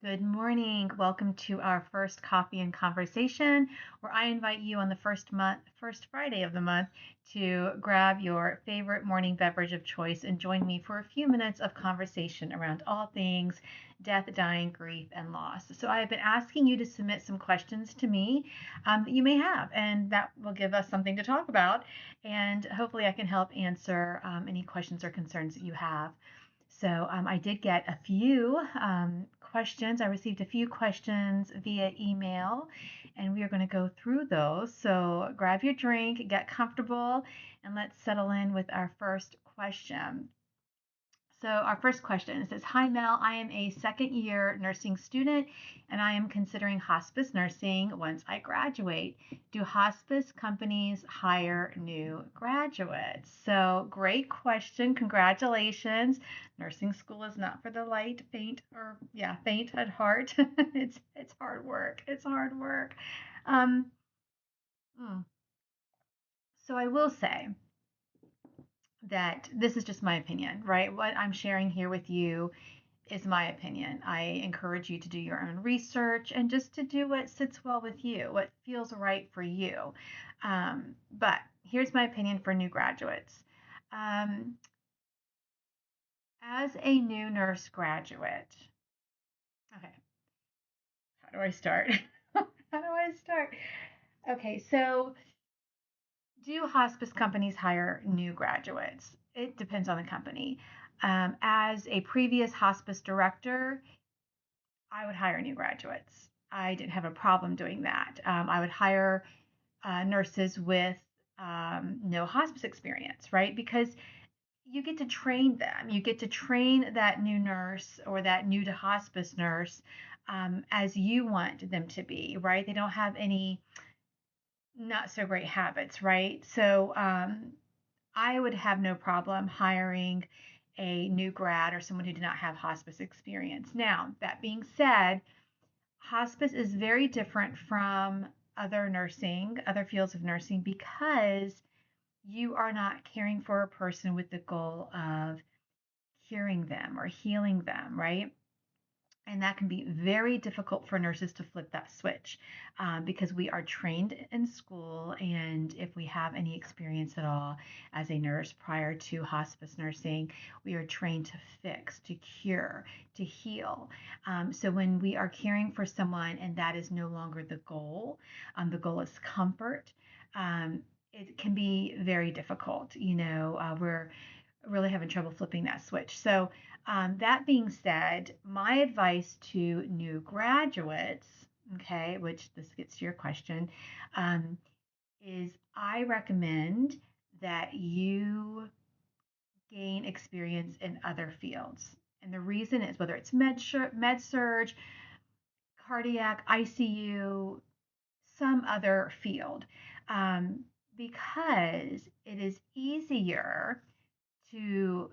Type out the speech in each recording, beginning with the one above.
Good morning. Welcome to our first coffee and conversation, where I invite you on the first Friday of the month, to grab your favorite morning beverage of choice and join me for a few minutes of conversation around all things death, dying, grief, and loss. So I have been asking you to submit some questions to me that you may have, and that will give us something to talk about. And hopefully, I can help answer any questions or concerns that you have. So I did get a few questions. I received a few questions via email, and we are going to go through those. So grab your drink, get comfortable, and let's settle in with our first question. So our first question says, "Hi Mel, I am a second year nursing student and I am considering hospice nursing once I graduate. Do hospice companies hire new graduates?" So great question. Congratulations. Nursing school is not for the faint at heart. It's hard work. It's hard work. Um, mm, so I will say that this is just my opinion, right? What I'm sharing here with you is my opinion. I encourage you to do your own research and just to do what sits well with you, what feels right for you. But here's my opinion for new graduates. Um, as a new nurse graduate, okay, how do I start? How do I start? Okay, so do hospice companies hire new graduates? It depends on the company. As a previous hospice director, I would hire new graduates. I didn't have a problem doing that. I would hire nurses with no hospice experience, right? Because you get to train them. You get to train that new nurse or that new to hospice nurse as you want them to be, right? They don't have any not so great habits, right? So I would have no problem hiring a new grad or someone who did not have hospice experience. Now, that being said, hospice is very different from other fields of nursing, because you are not caring for a person with the goal of curing them or healing them, right? And that can be very difficult for nurses to flip that switch because we are trained in school. And if we have any experience at all as a nurse prior to hospice nursing, we are trained to fix, to cure, to heal. So when we are caring for someone and that is no longer the goal is comfort. It can be very difficult. We're really having trouble flipping that switch. So, that being said, my advice to new graduates, okay, which this gets to your question, um, is I recommend that you gain experience in other fields. And the reason is whether it's med surge, cardiac, ICU, some other field, um, because it is easier to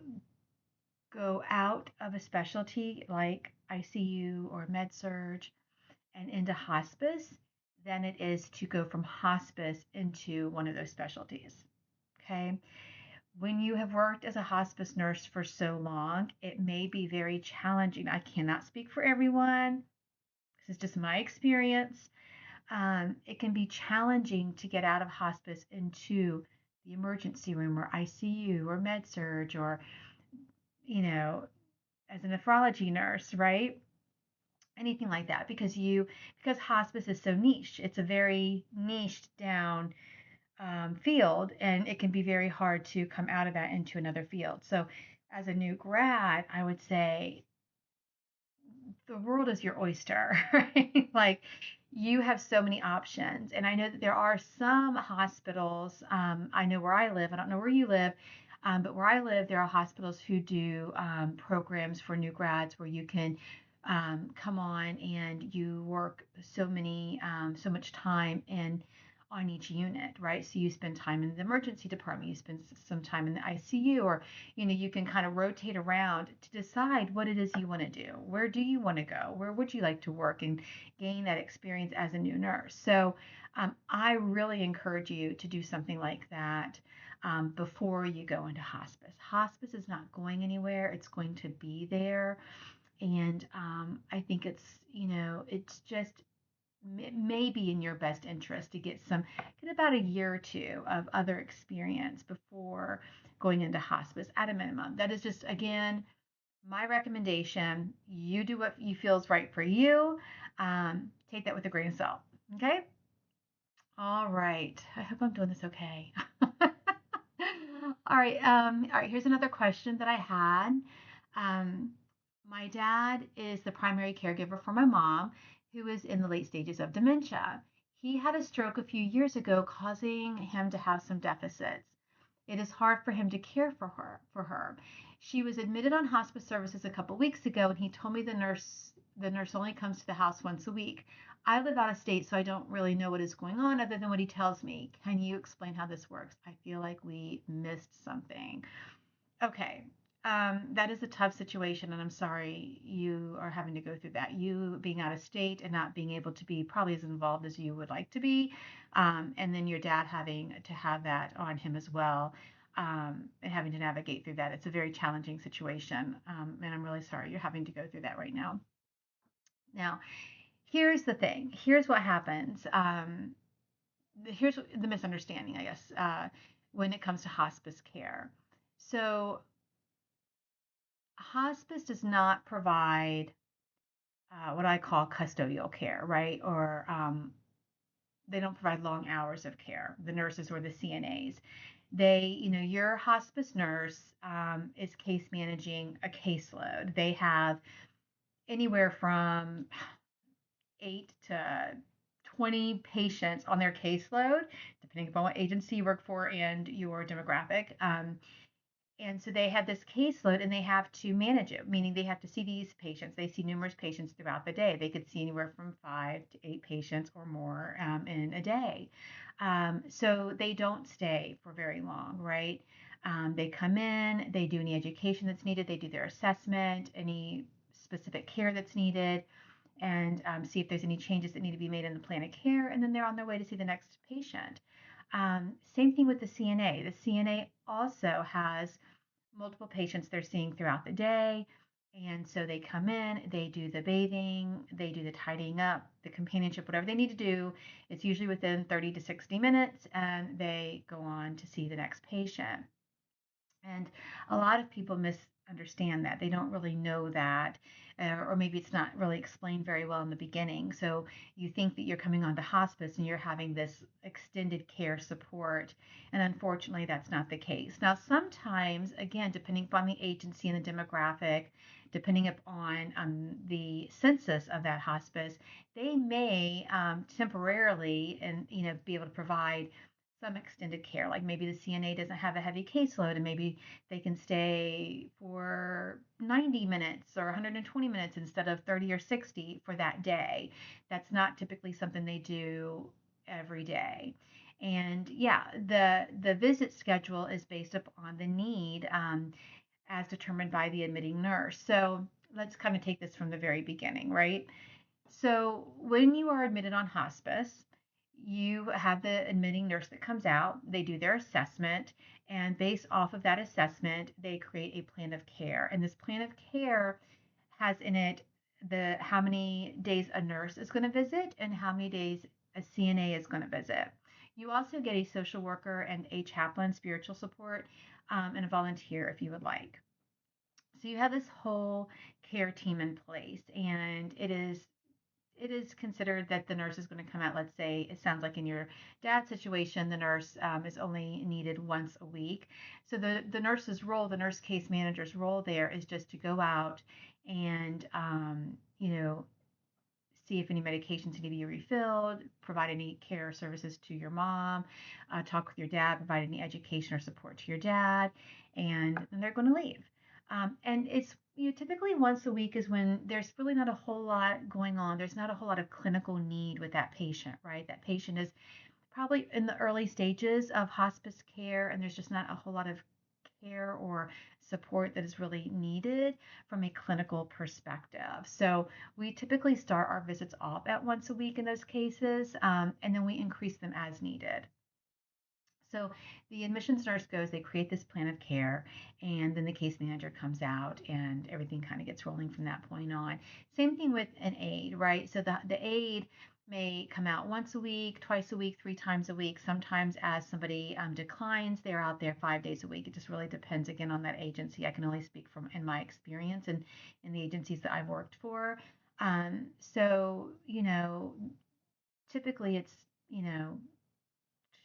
go out of a specialty like ICU or med surge and into hospice than it is to go from hospice into one of those specialties. Okay. When you have worked as a hospice nurse for so long, it may be very challenging. I cannot speak for everyone. This is just my experience. It can be challenging to get out of hospice into the emergency room or ICU or med surge or, you know, as a nephrology nurse, right? Anything like that, because hospice is so niche. It's a very niched down field, and it can be very hard to come out of that into another field. So, as a new grad, I would say the world is your oyster, right? Like, you have so many options. And I know that there are some hospitals. I know where I live. I don't know where you live, but where I live, there are hospitals who do programs for new grads where you can come on and you work so much time in on each unit, right? So you spend time in the emergency department, you spend some time in the ICU, or you can kind of rotate around to decide what it is you want to do. Where do you want to go? Where would you like to work and gain that experience as a new nurse? So I really encourage you to do something like that before you go into hospice. Hospice is not going anywhere, it's going to be there. And I think it's just maybe in your best interest to get about a year or two of other experience before going into hospice at a minimum. That is just, again, my recommendation. You do what you feel is right for you. Take that with a grain of salt. Okay. All right. I hope I'm doing this okay. All right. All right. Here's another question that I had. Um, my dad is the primary caregiver for my mom, who is in the late stages of dementia. He had a stroke a few years ago, causing him to have some deficits. It is hard for him to care for her. She was admitted on hospice services a couple weeks ago, and he told me the nurse only comes to the house once a week. I live out of state, so I don't really know what is going on other than what he tells me. Can you explain how this works? I feel like we missed something. Okay. That is a tough situation, and I'm sorry you are having to go through that. You being out of state and not being able to be probably as involved as you would like to be, and then your dad having to have that on him as well, and having to navigate through that. It's a very challenging situation, and I'm really sorry you're having to go through that right now. Now, here's the thing. Here's what happens. Here's the misunderstanding, I guess, when it comes to hospice care. So, hospice does not provide what I call custodial care, right? Or they don't provide long hours of care, the nurses or the CNAs. Your hospice nurse is case managing a caseload. They have anywhere from 8 to 20 patients on their caseload, depending upon what agency you work for and your demographic. And so they have this caseload and they have to manage it, meaning they have to see these patients. They see numerous patients throughout the day. They could see anywhere from 5 to 8 patients or more in a day. So they don't stay for very long, right? They come in, they do any education that's needed, they do their assessment, any specific care that's needed, and see if there's any changes that need to be made in the plan of care, and then they're on their way to see the next patient. Same thing with the CNA. The CNA also has multiple patients they're seeing throughout the day. And so they come in, they do the bathing, they do the tidying up, the companionship, whatever they need to do. It's usually within 30 to 60 minutes, and they go on to see the next patient. And a lot of people misunderstand that. They don't really know that, or maybe it's not really explained very well in the beginning. So you think that you're coming onto hospice and you're having this extended care support. And unfortunately, that's not the case. Now, sometimes, again, depending upon the agency and the demographic, depending upon the census of that hospice, they may temporarily and be able to provide some extended care. Like maybe the CNA doesn't have a heavy caseload and maybe they can stay for 90 minutes or 120 minutes instead of 30 or 60 for that day. That's not typically something they do every day. And yeah, the visit schedule is based upon the need as determined by the admitting nurse. So let's kind of take this from the very beginning, right? So when you are admitted on hospice, you have the admitting nurse that comes out, they do their assessment, and based off of that assessment, they create a plan of care. And this plan of care has in it the how many days a nurse is going to visit and how many days a CNA is going to visit. You also get a social worker and a chaplain, spiritual support, and a volunteer if you would like. So you have this whole care team in place, and it is considered that the nurse is going to come out. Let's say it sounds like in your dad's situation, the nurse is only needed once a week. So the nurse's role, the nurse case manager's role there is just to go out and see if any medications need to be refilled, provide any care services to your mom, talk with your dad, provide any education or support to your dad, and then they're going to leave. And it's typically once a week is when there's really not a whole lot going on. There's not a whole lot of clinical need with that patient, right? That patient is probably in the early stages of hospice care, and there's just not a whole lot of care or support that is really needed from a clinical perspective. So we typically start our visits off at once a week in those cases, and then we increase them as needed. So the admissions nurse goes, they create this plan of care, and then the case manager comes out and everything kind of gets rolling from that point on. Same thing with an aide, right? So the aide may come out once a week, twice a week, 3 times a week. Sometimes as somebody declines, they're out there 5 days a week. It just really depends again on that agency. I can only speak from in my experience and in the agencies that I've worked for. So, typically it's, you know,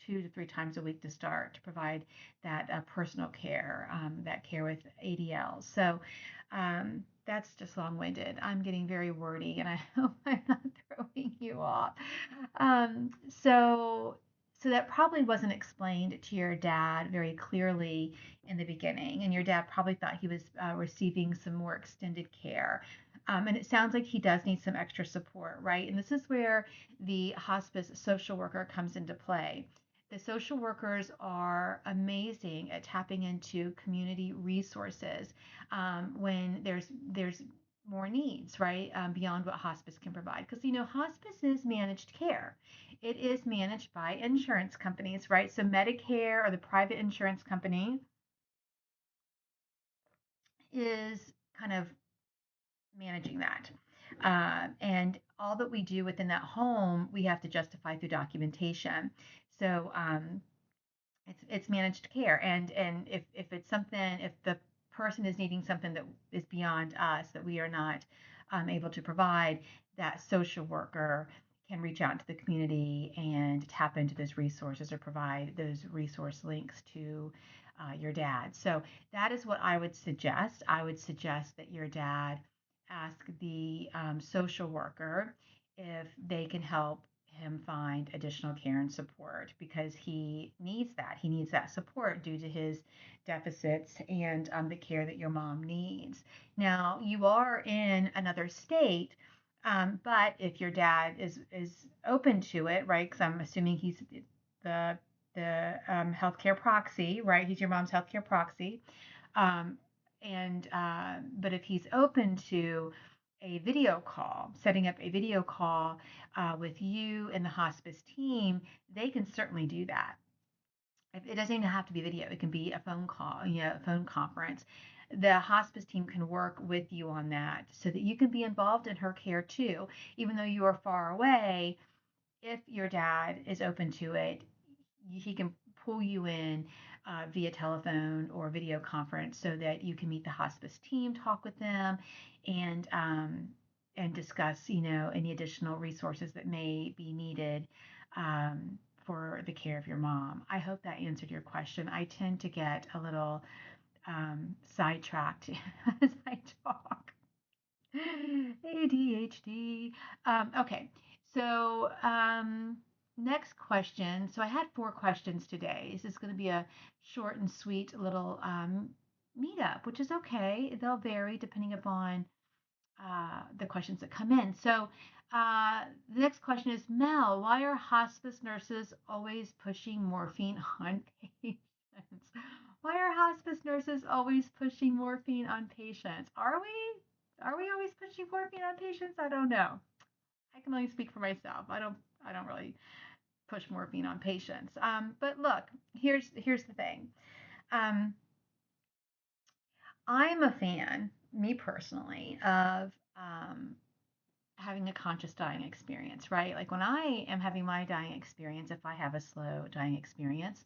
2 to 3 times a week to start to provide that personal care, that care with ADLs. So that's just long-winded. I'm getting very wordy, and I hope I'm not throwing you off. Um, so, so that probably wasn't explained to your dad very clearly in the beginning, and your dad probably thought he was receiving some more extended care. And it sounds like he does need some extra support, right? And this is where the hospice social worker comes into play. The social workers are amazing at tapping into community resources when there's more needs, right? Beyond what hospice can provide. Because hospice is managed care. It is managed by insurance companies, right? So Medicare or the private insurance company is kind of managing that. And all that we do within that home, we have to justify through documentation. So it's managed care, and if it's something, if the person is needing something that is beyond us that we are not able to provide, that social worker can reach out to the community and tap into those resources or provide those resource links to your dad. So that is what I would suggest. I would suggest that your dad ask the social worker if they can help him find additional care and support because he needs that. He needs that support due to his deficits and the care that your mom needs. Now, you are in another state, but if your dad is open to it, right? Because I'm assuming he's the healthcare proxy, right? He's your mom's healthcare proxy. Um, and but if he's open to a video call, setting up a video call with you and the hospice team, they can certainly do that. It doesn't even have to be video. It can be a phone call, a phone conference. The hospice team can work with you on that so that you can be involved in her care too, even though you are far away. If your dad is open to it, he can pull you in via telephone or video conference so that you can meet the hospice team, talk with them, and discuss, any additional resources that may be needed for the care of your mom. I hope that answered your question. I tend to get a little sidetracked as I talk. ADHD. Okay, so next question. So I had 4 questions today. This is going to be a short and sweet little meetup, which is okay. They'll vary depending upon the questions that come in. So the next question is, Mel, why are hospice nurses always pushing morphine on patients? Why are hospice nurses always pushing morphine on patients? Are we? Are we always pushing morphine on patients? I don't know. I can only speak for myself. I don't really push morphine on patients. But look, here's the thing. Um, I'm a fan, me personally, of having a conscious dying experience, right? Like when I am having my dying experience, if I have a slow dying experience,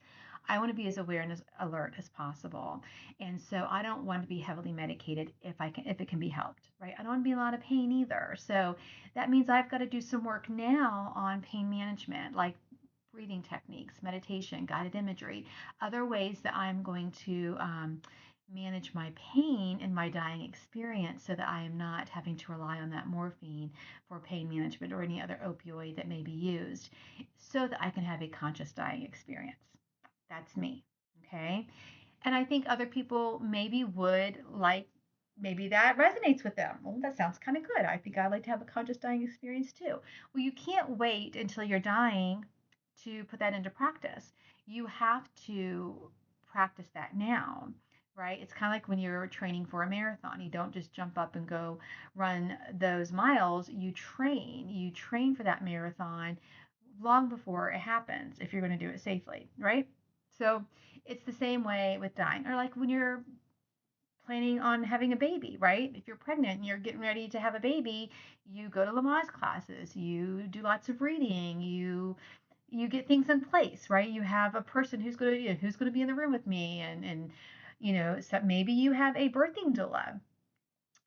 I want to be as aware and as alert as possible. And so I don't want to be heavily medicated if it can be helped, right? I don't want to be in a lot of pain either. So that means I've got to do some work now on pain management, like breathing techniques, meditation, guided imagery, other ways that I'm going to manage my pain and my dying experience so that I am not having to rely on that morphine for pain management or any other opioid that may be used so that I can have a conscious dying experience. That's me. Okay. And I think other people maybe would like, maybe that resonates with them. Well, that sounds kind of good. I think I'd like to have a conscious dying experience too. Well, you can't wait until you're dying to put that into practice. You have to practice that now, right? It's kind of like when you're training for a marathon. You don't just jump up and go run those miles. You train. You train for that marathon long before it happens if you're going to do it safely, right? So it's the same way with dying, or like when you're planning on having a baby, right? If you're pregnant and you're getting ready to have a baby, you go to Lamaze classes, you do lots of reading, you get things in place, right? You have a person who's going to be in the room with me, and so maybe you have a birthing doula,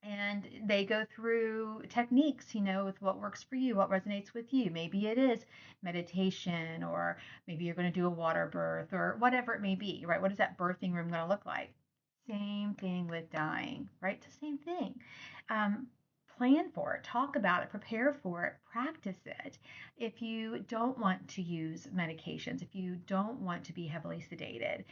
and they go through techniques, with what works for you, what resonates with you. Maybe it is meditation, or maybe you're going to do a water birth, or whatever it may be, right? What is that birthing room going to look like? Same thing with dying, right? It's the same thing. Um, Plan for it, talk about it, prepare for it, practice it. If you don't want to use medications, if you don't want to be heavily sedated,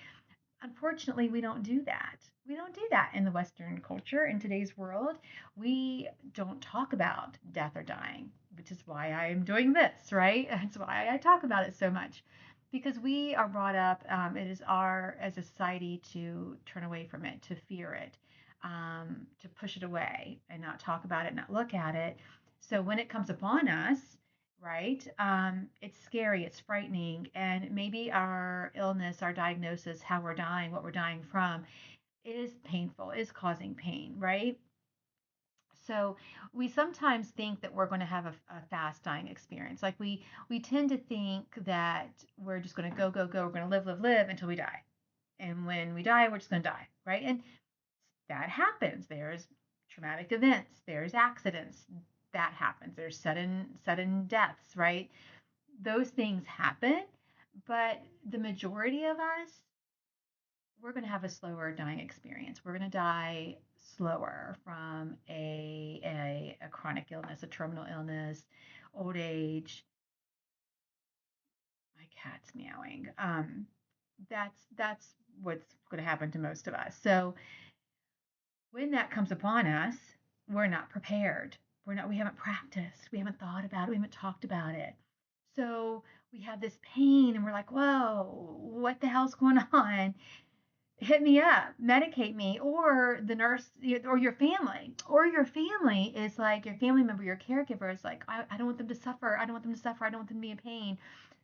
unfortunately, we don't do that. We don't do that in the Western culture, in today's world. We don't talk about death or dying, which is why I'm doing this, right? That's why I talk about it so much. Because we are brought up, it is our, as a society, to turn away from it, to fear it, to push it away and not talk about it, not look at it. So when it comes upon us, right? It's scary, it's frightening, and maybe our illness, our diagnosis, how we're dying, what we're dying from, it is painful, it is causing pain, right? So we sometimes think that we're going to have a fast dying experience. Like we tend to think that we're just going to go, go, go. We're going to live, live, live until we die. And when we die, we're just going to die, right? And that happens. There's traumatic events, there's accidents, that happens. There's sudden deaths, right? Those things happen, but the majority of us, we're going to have a slower dying experience. We're going to die slower from a chronic illness, a terminal illness, old age. My cat's meowing. That's what's going to happen to most of us. So when that comes upon us, we're not prepared. We haven't practiced. We haven't thought about it. We haven't talked about it. So we have this pain and we're like, whoa, what the hell's going on? Hit me up, medicate me, or the nurse, or your family is like, your family member, your caregiver is like, I don't want them to suffer. I don't want them to suffer. I don't want them to be in pain.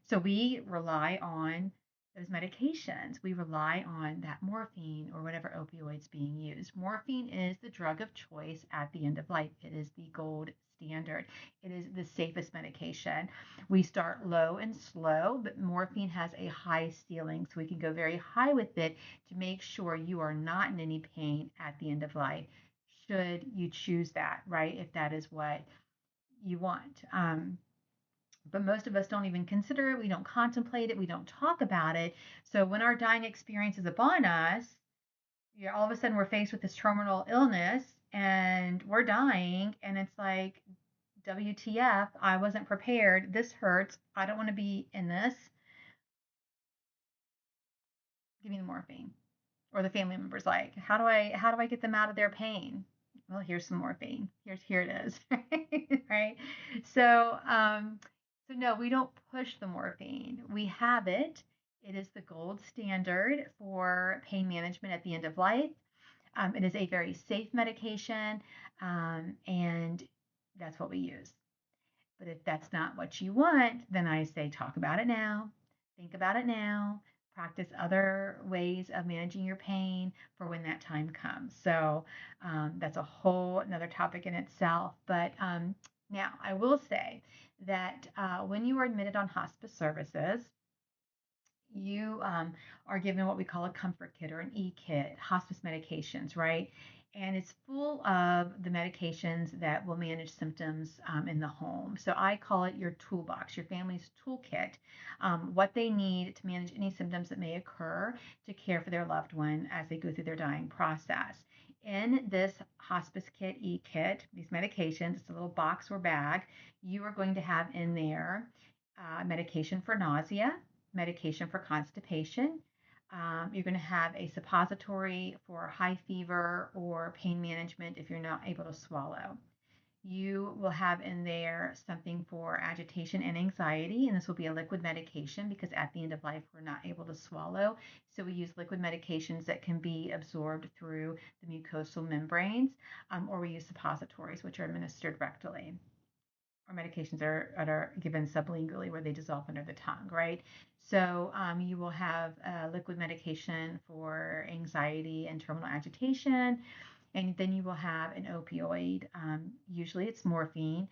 So we rely on those medications. We rely on that morphine or whatever opioids being used. Morphine is the drug of choice at the end of life. It is the gold standard. It is the safest medication. We start low and slow, but morphine has a high ceiling, so we can go very high with it to make sure you are not in any pain at the end of life, should you choose that, right? If that is what you want. But most of us don't even consider it. We don't contemplate it. We don't talk about it. So when our dying experience is upon us, all of a sudden we're faced with this terminal illness and we're dying. And it's like, WTF, I wasn't prepared. This hurts. I don't want to be in this. Give me the morphine. Or the family member's like, how do I get them out of their pain? Well, here's some morphine. Here it is. Right? So no, we don't push the morphine. We have it. It is the gold standard for pain management at the end of life. It is a very safe medication, and that's what we use. But if that's not what you want, then I say talk about it now, think about it now, practice other ways of managing your pain for when that time comes. So that's a whole another topic in itself. But now I will say that when you are admitted on hospice services, you are given what we call a comfort kit or an e-kit, hospice medications, right? And it's full of the medications that will manage symptoms in the home. So I call it your toolbox, your family's toolkit, what they need to manage any symptoms that may occur to care for their loved one as they go through their dying process. In this hospice kit, e-kit, these medications, it's a little box or bag, you are going to have in there medication for nausea, medication for constipation. You're going to have a suppository for high fever or pain management if you're not able to swallow. You will have in there something for agitation and anxiety, and this will be a liquid medication because at the end of life we're not able to swallow. So we use liquid medications that can be absorbed through the mucosal membranes, or we use suppositories, which are administered rectally or or medications are given sublingually where they dissolve under the tongue, right? So you will have a liquid medication for anxiety and terminal agitation, and then you will have an opioid. Usually it's morphine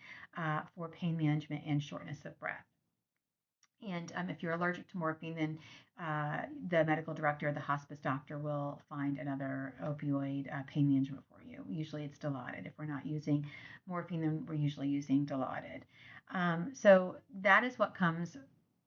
for pain management and shortness of breath. And if you're allergic to morphine, then the medical director or the hospice doctor will find another opioid pain management for you. Usually it's Dilaudid. If we're not using morphine, then we're usually using Dilaudid. So that is what comes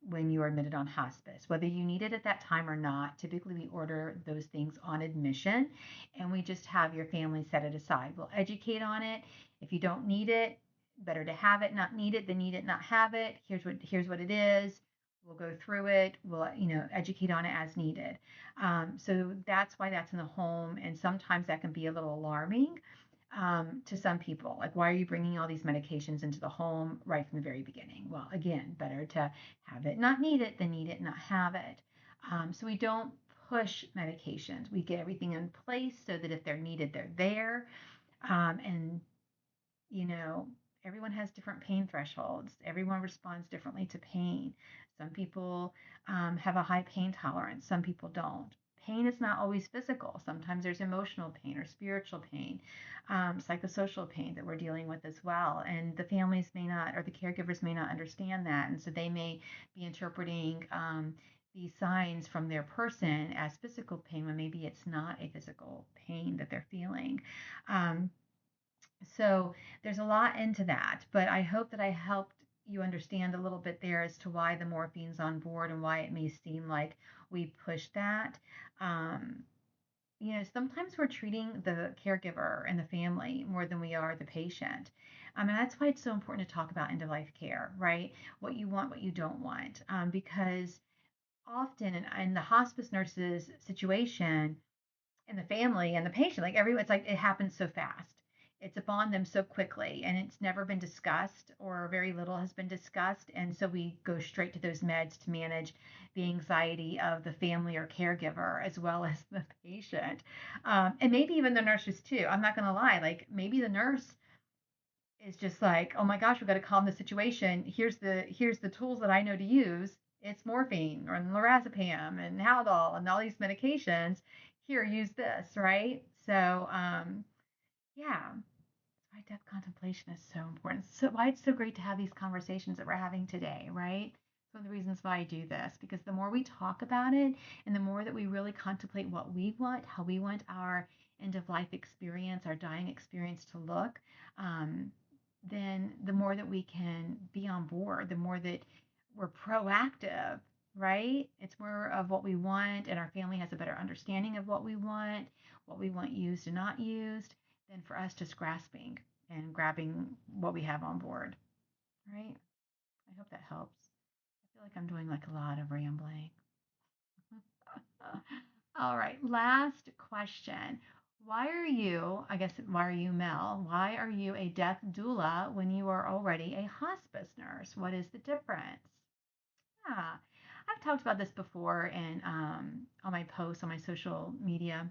when you are admitted on hospice. Whether you need it at that time or not, typically we order those things on admission and we just have your family set it aside. We'll educate on it. If you don't need it, better to have it, not need it, than need it, not have it. Here's what it is. We'll go through it. We'll, educate on it as needed. So that's why that's in the home. And sometimes that can be a little alarming to some people. Like, why are you bringing all these medications into the home right from the very beginning? Well, again, better to have it, not need it, than need it, not have it. So we don't push medications. We get everything in place so that if they're needed, they're there. And you know, everyone has different pain thresholds. Everyone responds differently to pain. Some people have a high pain tolerance, some people don't. Pain is not always physical. Sometimes there's emotional pain or spiritual pain, psychosocial pain that we're dealing with as well. And the families may not, or the caregivers may not understand that. And so they may be interpreting these signs from their person as physical pain when maybe it's not a physical pain that they're feeling. So there's a lot into that, but I hope that I helped you understand a little bit there as to why the morphine's on board and why it may seem like we push that. Um, Sometimes we're treating the caregiver and the family more than we are the patient. And that's why it's so important to talk about end of life care, right? What you want, what you don't want. Because often in the hospice nurse's situation, and the family and the patient, like everyone, it's like it happens so fast. It's upon them so quickly, and it's never been discussed, or very little has been discussed. And so we go straight to those meds to manage the anxiety of the family or caregiver as well as the patient. And maybe even the nurses too. I'm not going to lie. Like maybe the nurse is just like, oh my gosh, we've got to calm the situation. Here's the tools that I know to use. It's morphine or lorazepam and Haldol and all these medications. Here, use this, right? So, yeah, why death contemplation is so important. So why it's so great to have these conversations that we're having today, right? It's one of the reasons why I do this, because the more we talk about it and the more that we really contemplate what we want, how we want our end of life experience, our dying experience to look, um, then the more that we can be on board, the more that we're proactive, right? It's more of what we want, and our family has a better understanding of what we want used and not used, than for us just grasping and grabbing what we have on board, right? I hope that helps. I feel like I'm doing like a lot of rambling. All right, last question. Why are you Mel? Why are you a death doula when you are already a hospice nurse? What is the difference? Yeah, I've talked about this before and on my posts on my social media.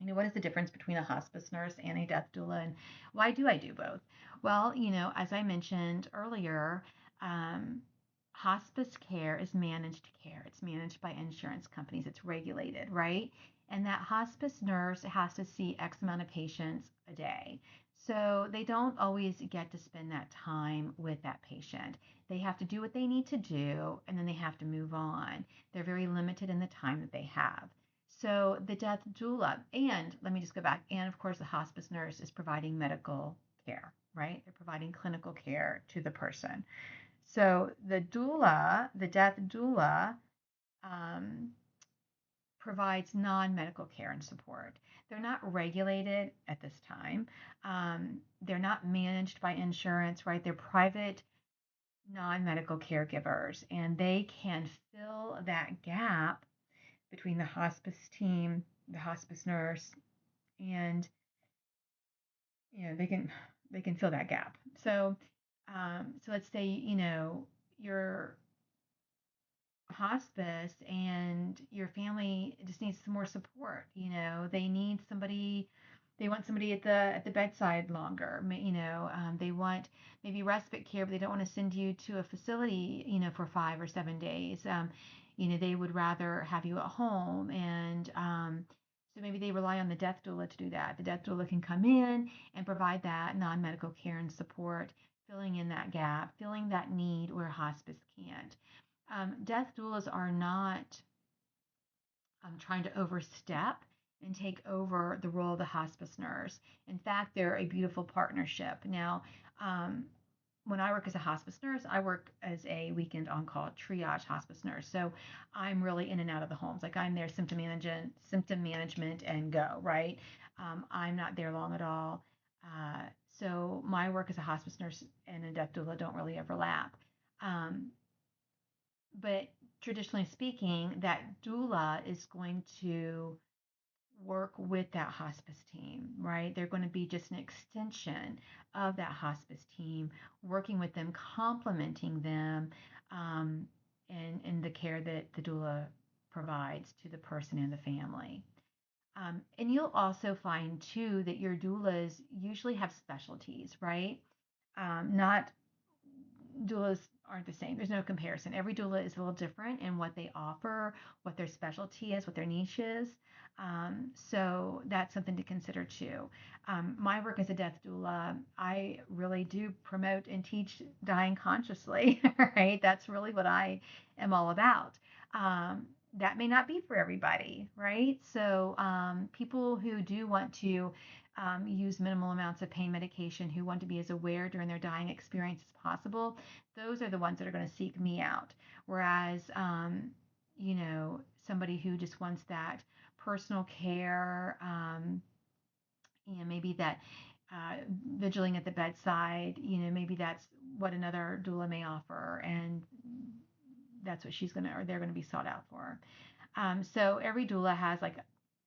What is the difference between a hospice nurse and a death doula, and why do I do both? Well, as I mentioned earlier, um, hospice care is managed care. It's managed by insurance companies. It's regulated, right? And that hospice nurse has to see X amount of patients a day. So they don't always get to spend that time with that patient. They have to do what they need to do and then they have to move on. They're very limited in the time that they have. So the death doula, and let me just go back, and of course the hospice nurse is providing medical care, right? They're providing clinical care to the person. So the death doula, um, provides non-medical care and support. They're not regulated at this time. They're not managed by insurance, right? They're private non-medical caregivers, and they can fill that gap between the hospice team, the hospice nurse, and they can fill that gap. So let's say you're hospice and your family just needs some more support. They need somebody they want somebody at the bedside longer. They want maybe respite care, but they don't want to send you to a facility, for 5 or 7 days. They would rather have you at home, and so maybe they rely on the death doula to do that. The death doula can come in and provide that non-medical care and support, filling in that gap, filling that need where hospice can't. Death doulas are not trying to overstep and take over the role of the hospice nurse. In fact, they're a beautiful partnership. Now, um, when I work as a hospice nurse, I work as a weekend on-call triage hospice nurse. So I'm really in and out of the homes. Like I'm there symptom management and go, right? I'm not there long at all. Uh, so my work as a hospice nurse and a death doula don't really overlap. Um, but traditionally speaking, that doula is going to work with that hospice team, right? They're going to be just an extension of that hospice team, working with them, complementing them, um, in the care that the doula provides to the person and the family. And you'll also find too that your doulas usually have specialties, right? Not doulas aren't the same. There's no comparison. Every doula is a little different in what they offer, what their specialty is, what their niche is. So that's something to consider too. My work as a death doula, I really do promote and teach dying consciously, right? That's really what I am all about. That may not be for everybody, right? So people who do want to use minimal amounts of pain medication, who want to be as aware during their dying experience as possible, those are the ones that are going to seek me out. Whereas, somebody who just wants that personal care, maybe that vigiling at the bedside, maybe that's what another doula may offer, and that's what she's going to, or they're going to be sought out for. So every doula has, like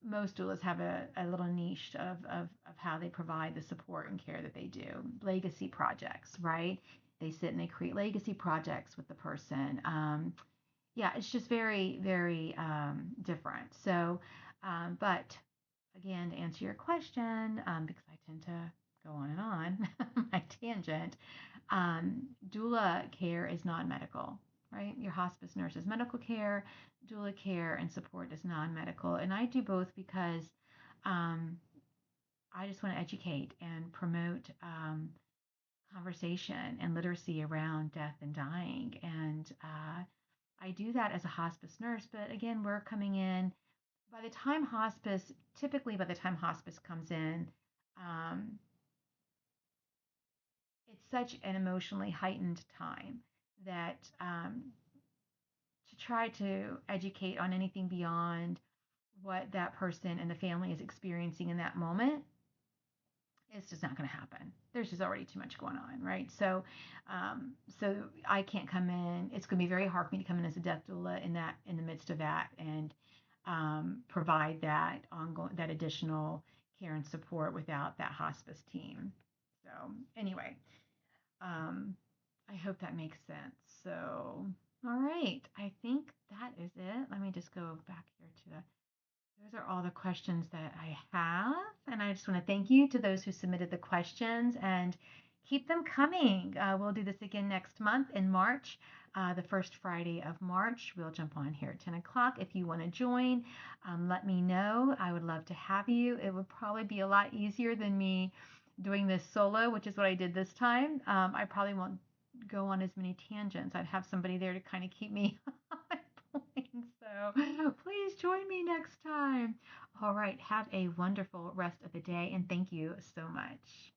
most doulas have a little niche of how they provide the support and care that they do. Legacy projects, right? They sit and they create legacy projects with the person. Yeah, it's just very, very different. So, but again, to answer your question, because I tend to go on and on my tangent, doula care is non-medical, right? Your hospice nurse is medical care, doula care and support is non-medical, and I do both because um, I just want to educate and promote conversation and literacy around death and dying, and I do that as a hospice nurse. But again, we're coming in by the time hospice, typically by the time hospice comes in, um, it's such an emotionally heightened time that to try to educate on anything beyond what that person and the family is experiencing in that moment, it's just not going to happen. There's just already too much going on, right? So I can't come in. It's going to be very hard for me to come in as a death doula in the midst of that and provide that ongoing, that additional care and support without that hospice team. So anyway, um, I hope that makes sense. So, all right, I think that is it. Let me just go back here to those are all the questions that I have. And I just want to thank you to those who submitted the questions and keep them coming. We'll do this again next month in March, the first Friday of March. We'll jump on here at 10 o'clock. If you want to join, let me know. I would love to have you. It would probably be a lot easier than me doing this solo, which is what I did this time. I probably won't go on as many tangents. I'd have somebody there to kind of keep me on point. So please join me next time. All right. Have a wonderful rest of the day, and thank you so much.